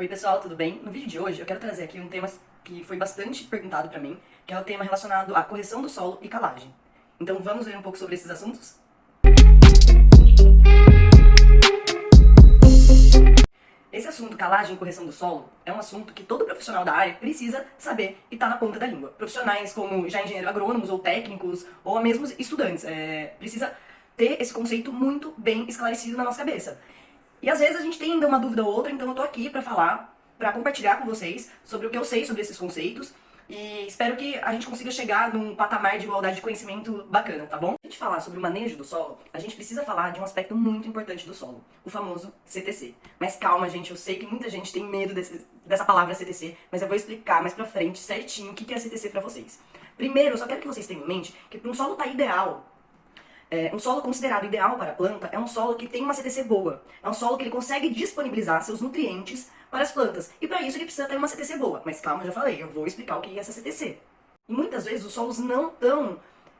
Oi pessoal, tudo bem? No vídeo de hoje eu quero trazer aqui um tema que foi bastante perguntado pra mim, que é o tema relacionado à correção do solo e calagem. Então vamos ver um pouco sobre esses assuntos? Esse assunto, calagem e correção do solo, é um assunto que todo profissional da área precisa saber e tá na ponta da língua. Profissionais como já engenheiros agrônomos ou técnicos, ou mesmo estudantes, precisa ter esse conceito muito bem esclarecido na nossa cabeça. E às vezes a gente tem ainda uma dúvida ou outra, então eu tô aqui pra falar, pra compartilhar com vocês sobre o que eu sei sobre esses conceitos e espero que a gente consiga chegar num patamar de igualdade de conhecimento bacana, tá bom? Pra gente falar sobre o manejo do solo, a gente precisa falar de um aspecto muito importante do solo, o famoso CTC. Mas calma, gente, eu sei que muita gente tem medo dessa palavra CTC, mas eu vou explicar mais pra frente certinho o que é CTC pra vocês. Primeiro, eu só quero que vocês tenham em mente que para um solo estar ideal, um solo considerado ideal para a planta é um solo que tem uma CTC boa. É um solo que ele consegue disponibilizar seus nutrientes para as plantas. E para isso ele precisa ter uma CTC boa. Mas calma, já falei, eu vou explicar o que é essa CTC. E muitas vezes os solos não estão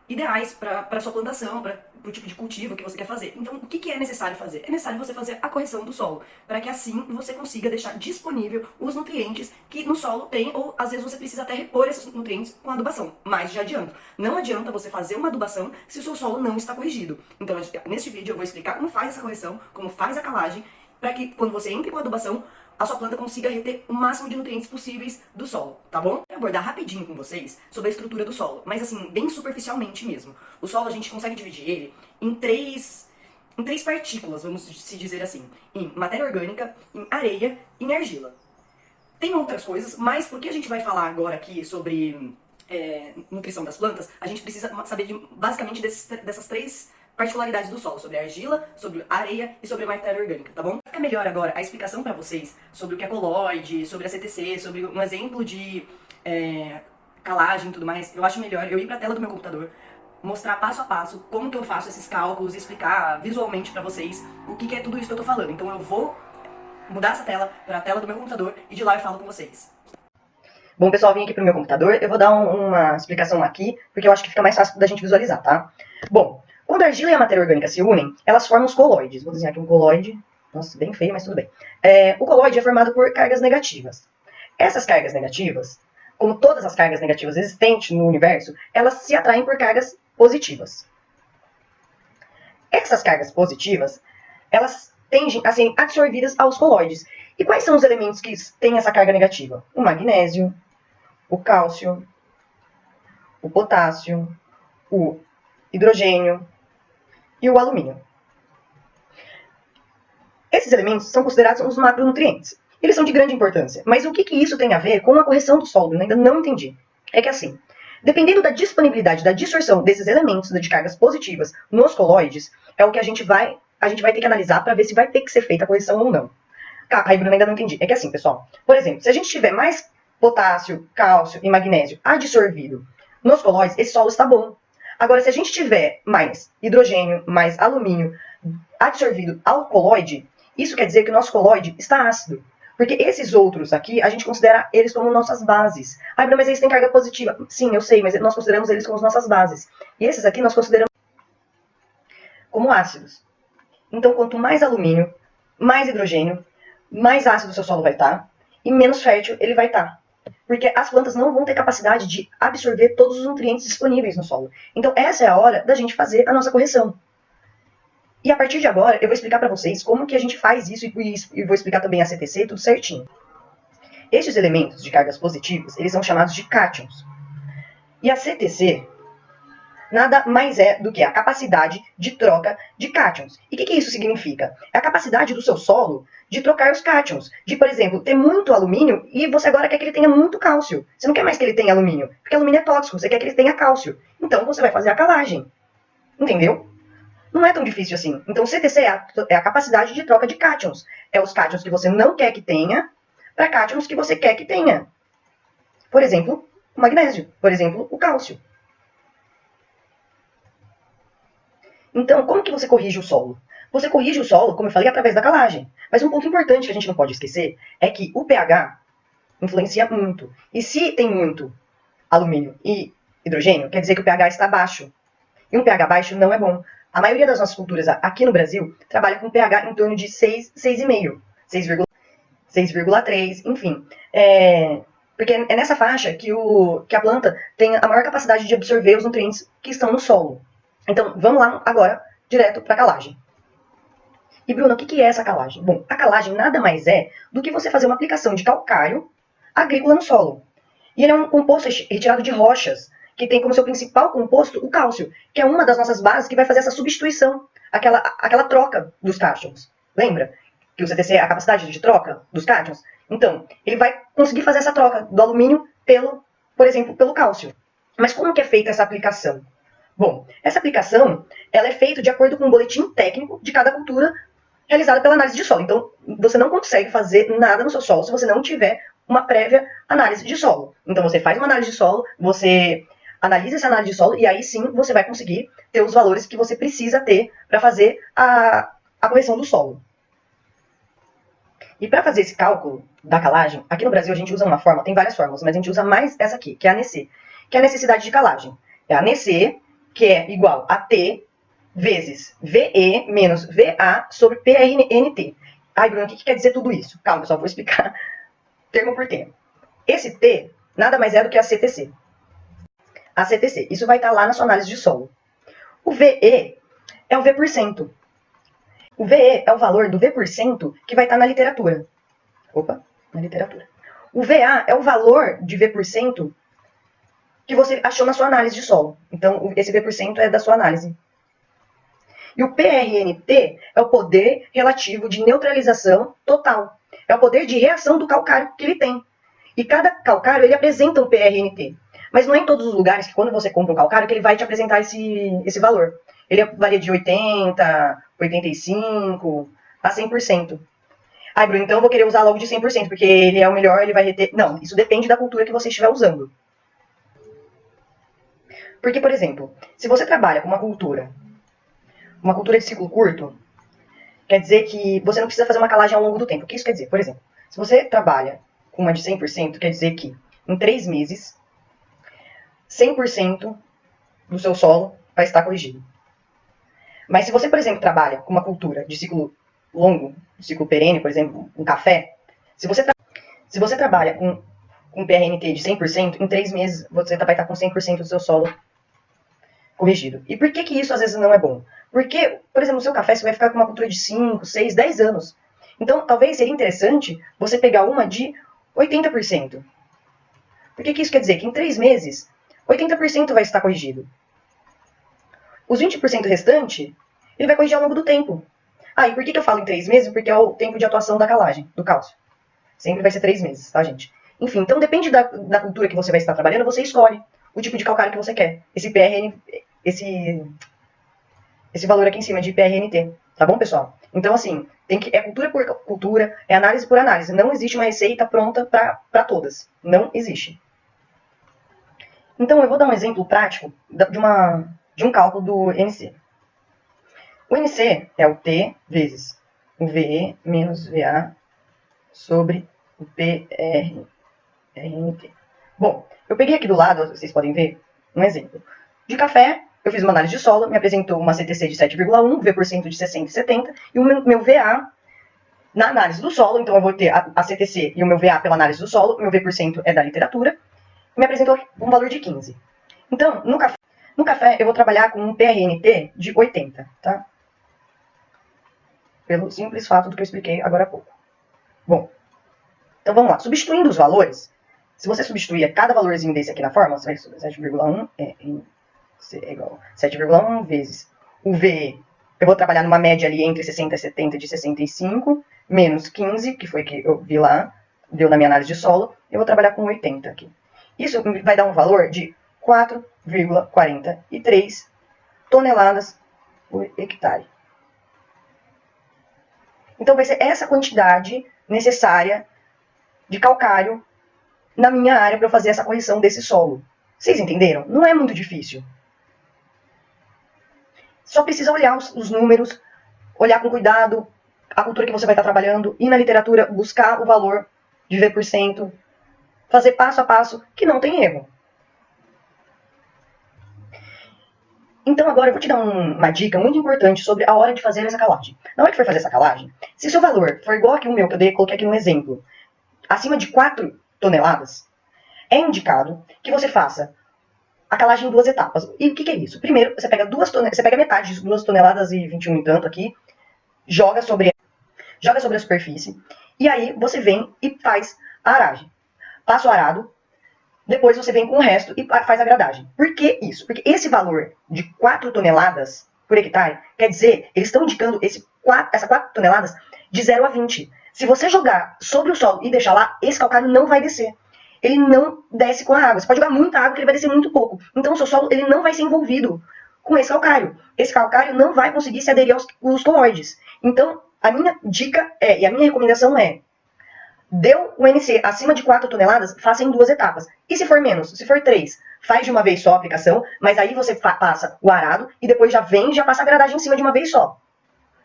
ideais para a sua plantação, para o tipo de cultivo que você quer fazer. Então, o que é necessário fazer? É necessário você fazer a correção do solo, para que assim você consiga deixar disponível os nutrientes que no solo tem, ou às vezes você precisa até repor esses nutrientes com adubação. Mas já adianto, não adianta você fazer uma adubação se o seu solo não está corrigido. Então, neste vídeo eu vou explicar como faz essa correção, como faz a calagem, para que quando você entre com a adubação, a sua planta consiga reter o máximo de nutrientes possíveis do solo, tá bom? Vou abordar rapidinho com vocês sobre a estrutura do solo, mas assim, bem superficialmente mesmo. O solo a gente consegue dividir ele em três partículas, vamos se dizer assim. Em matéria orgânica, em areia e em argila. Tem outras coisas, mas porque a gente vai falar agora aqui sobre nutrição das plantas, a gente precisa saber basicamente dessas três particularidades do solo, sobre a argila, sobre a areia e sobre a matéria orgânica, tá bom? Fica melhor agora a explicação pra vocês sobre o que é colloide, sobre a CTC, sobre um exemplo de calagem e tudo mais. Eu acho melhor eu ir pra tela do meu computador, mostrar passo a passo como que eu faço esses cálculos, explicar visualmente pra vocês o que é tudo isso que eu tô falando. Então eu vou mudar essa tela pra tela do meu computador e de lá eu falo com vocês. Bom, pessoal, vim aqui pro meu computador, eu vou dar uma explicação aqui, porque eu acho que fica mais fácil da gente visualizar, tá? Bom, quando a argila e a matéria orgânica se unem, elas formam os colloides. Vou desenhar aqui um colloide. Nossa, bem feio, mas tudo bem. O colloide é formado por cargas negativas. Essas cargas negativas, como todas as cargas negativas existentes no universo, elas se atraem por cargas positivas. Essas cargas positivas, elas tendem a serem absorvidas aos colloides. E quais são os elementos que têm essa carga negativa? O magnésio, o cálcio, o potássio, o hidrogênio e o alumínio. Esses elementos são considerados os macronutrientes. Eles são de grande importância. Mas o que isso tem a ver com a correção do solo? Eu ainda não entendi. É que assim, dependendo da disponibilidade, da dissorção desses elementos de cargas positivas nos colloides, é o que a gente vai ter que analisar para ver se vai ter que ser feita a correção ou não. Aí, Bruna, ainda não entendi. É que assim, pessoal, por exemplo, se a gente tiver mais potássio, cálcio e magnésio adsorvido nos colloides, esse solo está bom. Agora, se a gente tiver mais hidrogênio, mais alumínio adsorvido ao colloide, isso quer dizer que o nosso colloide está ácido. Porque esses outros aqui, a gente considera eles como nossas bases. Ah, mas eles têm carga positiva. Sim, eu sei, mas nós consideramos eles como as nossas bases. E esses aqui nós consideramos como ácidos. Então, quanto mais alumínio, mais hidrogênio, mais ácido o seu solo vai estar e menos fértil ele vai estar. Porque as plantas não vão ter capacidade de absorver todos os nutrientes disponíveis no solo. Então, essa é a hora da gente fazer a nossa correção. E a partir de agora, eu vou explicar para vocês como que a gente faz isso e vou explicar também a CTC, tudo certinho. Estes elementos de cargas positivas, eles são chamados de cátions. E a CTC nada mais é do que a capacidade de troca de cátions. E o que isso significa? É a capacidade do seu solo de trocar os cátions. De, por exemplo, ter muito alumínio e você agora quer que ele tenha muito cálcio. Você não quer mais que ele tenha alumínio, porque alumínio é tóxico, você quer que ele tenha cálcio. Então você vai fazer a calagem. Entendeu? Não é tão difícil assim. Então, CTC é a capacidade de troca de cátions. É os cátions que você não quer que tenha para cátions que você quer que tenha. Por exemplo, o magnésio. Por exemplo, o cálcio. Então, como que você corrige o solo? Você corrige o solo, como eu falei, através da calagem. Mas um ponto importante que a gente não pode esquecer é que o pH influencia muito. E se tem muito alumínio e hidrogênio, quer dizer que o pH está baixo. E um pH baixo não é bom. A maioria das nossas culturas aqui no Brasil trabalha com pH em torno de 6,5. 6,3, enfim. Porque é nessa faixa que a planta tem a maior capacidade de absorver os nutrientes que estão no solo. Então, vamos lá agora, direto para a calagem. E, Bruna, o que é essa calagem? Bom, a calagem nada mais é do que você fazer uma aplicação de calcário agrícola no solo. E ele é um composto retirado de rochas, que tem como seu principal composto o cálcio, que é uma das nossas bases que vai fazer essa substituição, aquela troca dos cátions. Lembra que o CTC é a capacidade de troca dos cátions? Então, ele vai conseguir fazer essa troca do alumínio por exemplo, pelo cálcio. Mas como que é feita essa aplicação? Bom, essa aplicação ela é feita de acordo com um boletim técnico de cada cultura realizada pela análise de solo. Então, você não consegue fazer nada no seu solo se você não tiver uma prévia análise de solo. Então, você faz uma análise de solo, você analisa essa análise de solo e aí sim você vai conseguir ter os valores que você precisa ter para fazer a correção do solo. E para fazer esse cálculo da calagem, aqui no Brasil a gente usa uma fórmula, tem várias fórmulas, mas a gente usa mais essa aqui, que é a NEC, que é a necessidade de calagem. É a NEC, que é igual a T vezes VE menos VA sobre PRNT. Ai, Bruno, o que quer dizer tudo isso? Calma, pessoal, vou explicar termo por termo. Esse T nada mais é do que a CTC. A CTC, isso vai estar lá na sua análise de solo. O VE é o V%. O VE é o valor do V% que vai estar na literatura. Opa, na literatura. O VA é o valor de V% que você achou na sua análise de solo. Então, esse V% é da sua análise. E o PRNT é o poder relativo de neutralização total. É o poder de reação do calcário que ele tem. E cada calcário, ele apresenta um PRNT. Mas não é em todos os lugares que quando você compra um calcário que ele vai te apresentar esse valor. Ele varia de 80, 85 a 100%. Ai, Bruno, então eu vou querer usar logo de 100%, porque ele é o melhor, ele vai reter... Não, isso depende da cultura que você estiver usando. Porque, por exemplo, se você trabalha com uma cultura de ciclo curto, quer dizer que você não precisa fazer uma calagem ao longo do tempo. O que isso quer dizer? Por exemplo, se você trabalha com uma de 100%, quer dizer que em 3 meses, 100% do seu solo vai estar corrigido. Mas se você, por exemplo, trabalha com uma cultura de ciclo longo, de ciclo perene, por exemplo, um café, se você trabalha com um PRNT de 100%, em 3 meses você vai estar com 100% do seu solo corrigido. E por que isso às vezes não é bom? Porque, por exemplo, no seu café você vai ficar com uma cultura de 5, 6, 10 anos. Então, talvez seria interessante você pegar uma de 80%. Por que isso quer dizer? Que em 3 meses, 80% vai estar corrigido. Os 20% restante, ele vai corrigir ao longo do tempo. Ah, e por que eu falo em 3 meses? Porque é o tempo de atuação da calagem, do cálcio. Sempre vai ser 3 meses, tá, gente? Enfim, então depende da cultura que você vai estar trabalhando, você escolhe o tipo de calcário que você quer. Esse valor aqui em cima de PRNT, tá bom, pessoal? Então, assim, é cultura por cultura, é análise por análise. Não existe uma receita pronta para todas. Não existe. Então, eu vou dar um exemplo prático de um cálculo do NC. O NC é o T vezes o VE menos VA sobre o PRNT. Bom, eu peguei aqui do lado, vocês podem ver, um exemplo. De café, eu fiz uma análise de solo, me apresentou uma CTC de 7,1, V% de 60 e 70, e o meu VA na análise do solo, então eu vou ter a CTC e o meu VA pela análise do solo, meu V% é da literatura, me apresentou um valor de 15. Então, no café eu vou trabalhar com um PRNT de 80, tá? Pelo simples fato do que eu expliquei agora há pouco. Bom, então vamos lá. Substituindo os valores, se você substituir cada valorzinho desse aqui na fórmula, você vai subir 7,1 é igual a 7,1 vezes o VE. Eu vou trabalhar numa média ali entre 60 e 70 de 65, menos 15, que foi que eu vi lá, deu na minha análise de solo, eu vou trabalhar com 80 aqui. Isso vai dar um valor de 4,43 toneladas por hectare. Então vai ser essa quantidade necessária de calcário na minha área para eu fazer essa correção desse solo. Vocês entenderam? Não é muito difícil. Só precisa olhar os números, olhar com cuidado a cultura que você vai estar trabalhando, ir na literatura, buscar o valor de V%, fazer passo a passo, que não tem erro. Então agora eu vou te dar uma dica muito importante sobre a hora de fazer essa calagem. Na hora que for fazer essa calagem, se o seu valor for igual aqui o meu, que eu coloquei aqui no exemplo, acima de 4 toneladas, é indicado que você faça a calagem em 2 etapas. E o que é isso? Primeiro, você pega metade de 2 toneladas e 21 e tanto aqui, joga sobre a superfície, e aí você vem e faz a aragem. Passa o arado, depois você vem com o resto e faz a gradagem. Por que isso? Porque esse valor de 4 toneladas por hectare, quer dizer, eles estão indicando essas 4 toneladas de 0 a 20. Se você jogar sobre o solo e deixar lá, esse calcário não vai descer. Ele não desce com a água. Você pode jogar muita água que ele vai descer muito pouco. Então o seu solo ele não vai ser envolvido com esse calcário. Esse calcário não vai conseguir se aderir aos colóides. Então a minha dica e a minha recomendação é: deu o NC acima de 4 toneladas, faça em 2 etapas. E se for menos, se for 3, faz de uma vez só a aplicação, mas aí você passa o arado e depois já passa a gradagem em cima de uma vez só.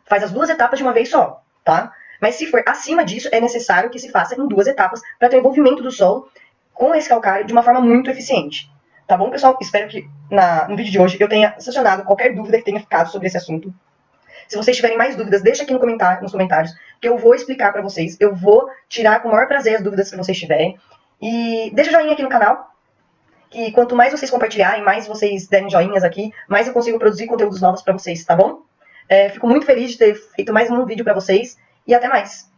Faz as 2 etapas de uma vez só, tá? Mas se for acima disso, é necessário que se faça em 2 etapas para ter o envolvimento do solo com esse calcário de uma forma muito eficiente. Tá bom, pessoal? Espero que no vídeo de hoje eu tenha solucionado qualquer dúvida que tenha ficado sobre esse assunto. Se vocês tiverem mais dúvidas, deixa aqui nos comentários, que eu vou explicar para vocês. Eu vou tirar com o maior prazer as dúvidas que vocês tiverem. E deixa o joinha aqui no canal, que quanto mais vocês compartilharem, mais vocês derem joinhas aqui, mais eu consigo produzir conteúdos novos para vocês, tá bom? Fico muito feliz de ter feito mais um vídeo para vocês e até mais!